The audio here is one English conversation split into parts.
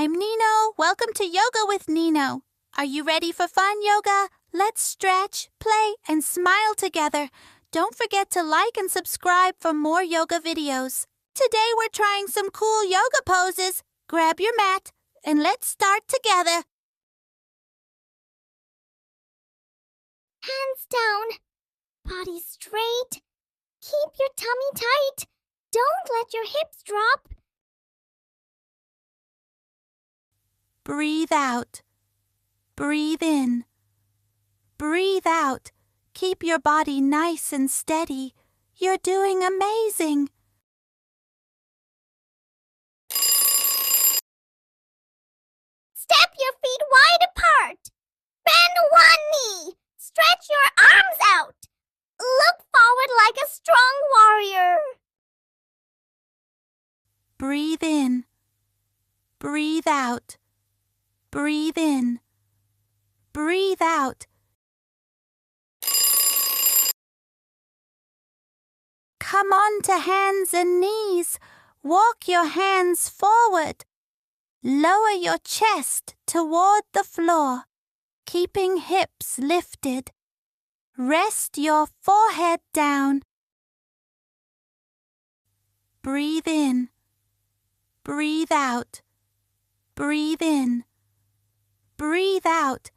I'm Nino. Welcome to Yoga with Nino. Are you ready for fun yoga? Let's stretch, play, and smile together. Don't forget to like and subscribe for more yoga videos. Today we're trying some cool yoga poses. Grab your mat and let's start together. Hands down, body straight. Keep your tummy tight. Don't let your hips drop. Breathe out. Breathe in. Breathe out. Keep your body nice and steady. You're doing amazing. Step your feet wide apart. Bend one knee. Stretch your arms out. Look forward like a strong warrior. Breathe in. Breathe out. Breathe in. Breathe out. Come on to hands and knees. Walk your hands forward. Lower your chest toward the floor, keeping hips lifted. Rest your forehead down. Breathe in. Breathe out. Breathe in. Breathe out.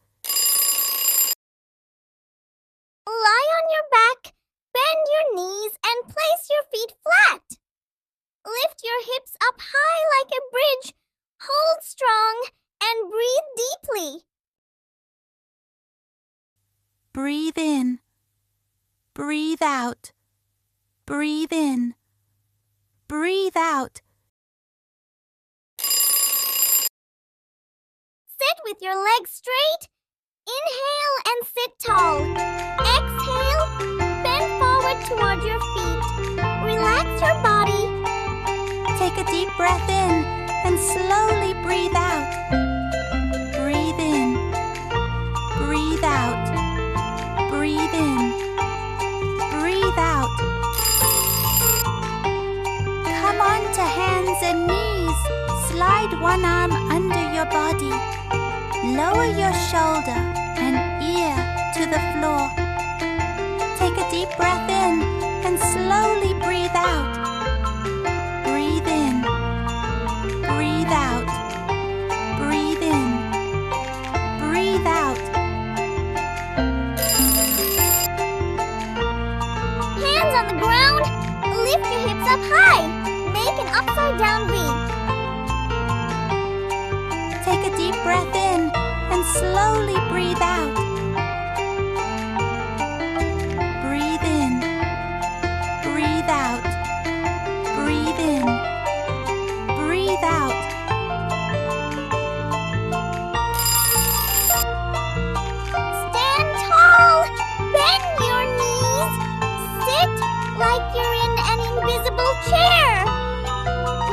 Lie on your back, bend your knees, and place your feet flat. Lift your hips up high like a bridge. Hold strong and breathe deeply. Breathe in. Breathe out. Breathe in. Breathe out. Sit with your legs straight. Inhale and sit tall. Exhale, bend forward toward your feet. Relax your body. Take a deep breath in and slowly breathe out. Breathe in. Breathe out. Breathe in. Breathe out. Come on to hands and knees. Slide one arm under your body. Lower your shoulder and ear to the floor. Take a deep breath in and slowly breathe out. Breathe in. Breathe out. Breathe in. Breathe out. Hands on the ground. Lift your hips up high. Make an upside down V. Take a deep breath in and slowly breathe out. Breathe in. Breathe out. Breathe in. Breathe out. Stand tall. Bend your knees. Sit like you're in an invisible chair.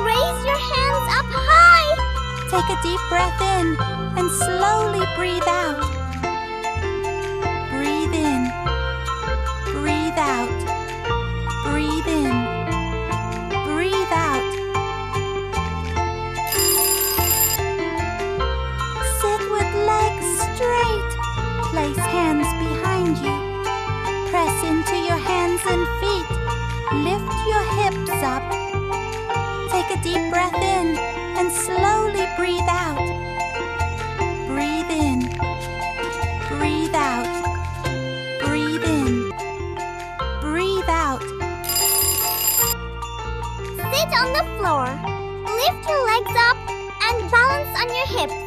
Raise your hands up high. Take a deep breath in and slowly breathe out. Breathe in. Breathe out. Breathe in. Breathe out. Sit with legs straight. Place hands behind you. Press into your hands and feet. Lift your hips up. Take a deep breath in and slowly breathe out. Breathe in. Breathe out. Breathe in. Breathe out. Sit on the floor. Lift your legs up and balance on your hips.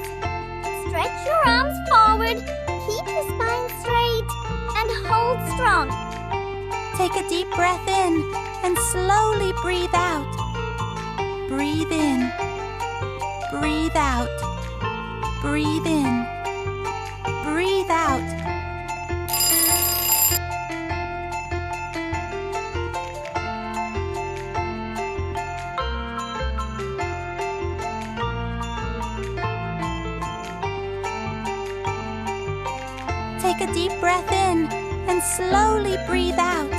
Stretch your arms forward. Keep your spine straight and hold strong. Take a deep breath in and slowly breathe out. Breathe in. Breathe out. Breathe in. Breathe out. Take a deep breath in and slowly breathe out.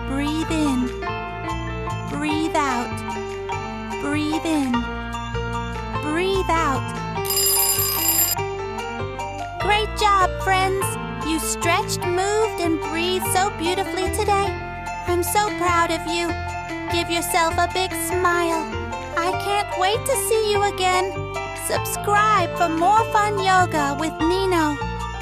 Breathe in. Breathe out. Breathe in. Breathe job, friends! You stretched, moved, and breathed so beautifully today. I'm so proud of you. Give yourself a big smile. I can't wait to see you again. Subscribe for more fun yoga with Nino.